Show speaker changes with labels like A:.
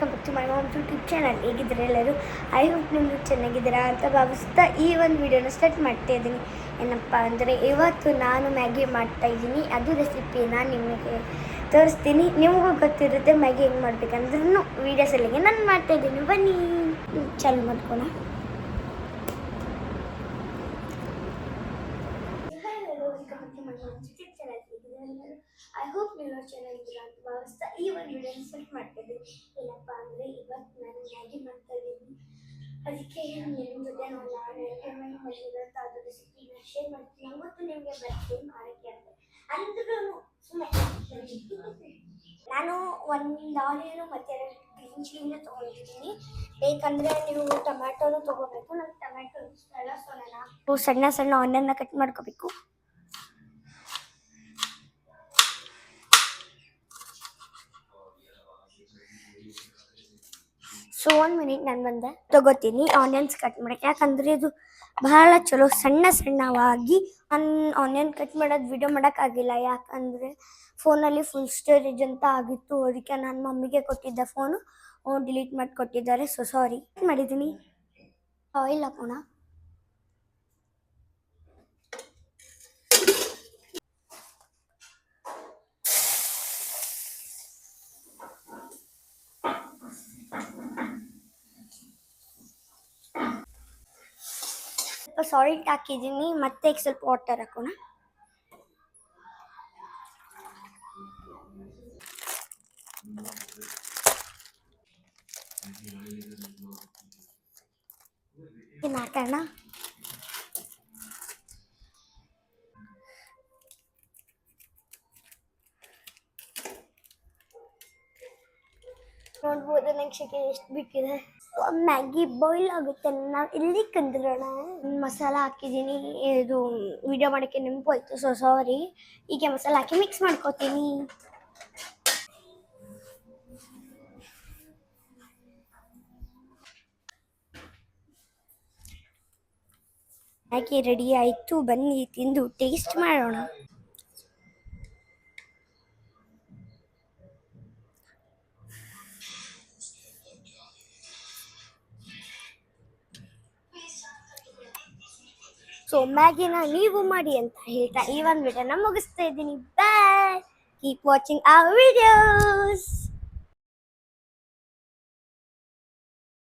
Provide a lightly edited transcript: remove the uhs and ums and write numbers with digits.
A: Welcome back to my mom's YouTube channel. ಹೇಗಿದ್ದಾರೆ ಎಲ್ಲರೂ? I hope ನಿಮ್ಮದು ಚೆನ್ನಾಗಿದ್ದೀರಾ ಅಂತ ಭಾವಿಸ್ತಾ ಈ ಒಂದು ವಿಡಿಯೋನ ಸ್ಟಾರ್ಟ್ ಮಾಡ್ತಾ ಇದ್ದೀನಿ. ಏನಪ್ಪ ಅಂದರೆ ಇವತ್ತು ನಾನು ಮ್ಯಾಗಿ ಮಾಡ್ತಾಯಿದ್ದೀನಿ. ಅದು ರೆಸಿಪಿನ ನಿಮಗೆ ತೋರಿಸ್ತೀನಿ. ನಿಮಗೂ ಗೊತ್ತಿರುತ್ತೆ ಮ್ಯಾಗಿ ಹೆಂಗೆ ಮಾಡ್ಬೇಕಂದ್ರೂ ವೀಡಿಯೋಸಲ್ಲಿಗೆ ನಾನು ಮಾಡ್ತಾಯಿದ್ದೀನಿ. ಬನ್ನಿ ಚಾಲು ಮಾಡ್ಕೋಣ. ಐ ಹೋಪ್ ನೀವು ಚೆನ್ನಾಗಿದ್ದೀರಾ ಅಂತ ಭಾವಿಸ್ತಾ ಈ ಒಂದು ವಿಡಿಯೋನ ಸ್ಟಾರ್ಟ್ ಮಾಡ್ತಿದ್ದೀನಿ. ಏನಪ್ಪ ಅಂದರೆ ಇವತ್ತು ನಾನು ಮ್ಯಾಗಿ ಮಾಡ್ತಾ ಇದ್ದೀನಿ. ಅದಕ್ಕೆ ನಿಮ್ಮ ಜೊತೆ ನಾನು ಮಾಡಿರೋಂಥ ಅದು ರೆಸಿಪಿನ ಶೇರ್ ಮಾಡ್ತೀನಿ. ನಂಗೊತ್ತು ನಿಮಗೆ ಬರ್ತೀನಿ ಮಾಡೋಕ್ಕೆ ಅಂದ್ರೂ ಸುಮ್ಮನೆ ನಾನು ಒಂದು ಆನಿಯನು ಮತ್ತು 2 ಗ್ರೀನ್ ಚಿಲ್ಲಿನ ತೊಗೊಂಡಿದ್ದೀನಿ. ಬೇಕಂದರೆ ನೀವು ಟೊಮ್ಯಾಟೋನು ತೊಗೋಬೇಕು. ನಂಗೆ ಟೊಮ್ಯಾಟೊ ಇಷ್ಟ ಅಲ್ಲ, ಸೊ ನಾನು ಸಣ್ಣ ಸಣ್ಣ ಆನಿಯನ್ನ ಕಟ್ ಮಾಡ್ಕೋಬೇಕು. ಸೊ 1 ಮಿನಿಟ್ ನಾನು ಬಂದೆ ತಗೋತೀನಿ ಆನಿಯನ್ಸ್ ಕಟ್ ಮಾಡೋಕ್ಕೆ. ಯಾಕಂದರೆ ಇದು ಬಹಳ ಚಲೋ ಸಣ್ಣವಾಗಿ ನಾನು ಆನಿಯನ್ ಕಟ್ ಮಾಡೋದು ವಿಡಿಯೋ ಮಾಡೋಕ್ಕಾಗಿಲ್ಲ. ಯಾಕಂದರೆ ಫೋನಲ್ಲಿ ಫುಲ್ ಸ್ಟೋರೇಜ್ ಅಂತ ಆಗಿತ್ತು. ಅದಕ್ಕೆ ನಾನು ಮಮ್ಮಿಗೆ ಕೊಟ್ಟಿದ್ದೆ ಫೋನು, ಡಿಲೀಟ್ ಮಾಡಿ ಕೊಟ್ಟಿದ್ದಾರೆ. So sorry. ಮಾಡಿದ್ದೀನಿ. ಆಯಿಲ್ ಹಾಕೋಣ. ಸ್ವಲ್ಪ ಸಾಲ್ಟ್ ಹಾಕಿದ್ದೀನಿ. ಮತ್ತೆ ಈಗ ಸ್ವಲ್ಪ ವಾಟರ್ ಹಾಕೋಣ. ಇನ್ನು ಹಾಕೋಣ. ನೋಡ್ಬೋದು ನಂಗೆ ಶೆಕೆ ಎಷ್ಟು ಬಿಟ್ಟಿದೆ. ಮ್ಯಾಗಿ ಬಾಯ್ಲ್ ಆಗುತ್ತೆ. ನಾವು ಇಲ್ಲಿ ಕಂದ್ರೋಣ. ಮಸಾಲ ಹಾಕಿದ್ದೀನಿ. ಇದು ವಿಡಿಯೋ ಮಾಡೋಕ್ಕೆ ನೆನಪು ಆಯಿತು, ಸೊ ಸಾರಿ. ಈಗ ಮಸಾಲ ಹಾಕಿ ಮಿಕ್ಸ್ ಮಾಡ್ಕೊತೀನಿ. ಮ್ಯಾಗಿ ರೆಡಿ ಆಯಿತು. ಬನ್ನಿ ತಿಂದು ಟೇಸ್ಟ್ ಮಾಡೋಣ. ಸೊ ಮ್ಯಾಗಿನ ನೀವು ಮಾಡಿ ಅಂತ ಹೇಳ್ತಾ ಈ ಒಂದು ವಿಡಿಯೋನ ಮುಗಿಸ್ತಾ ಇದ್ದೀನಿ. Bye. Keep watching our videos.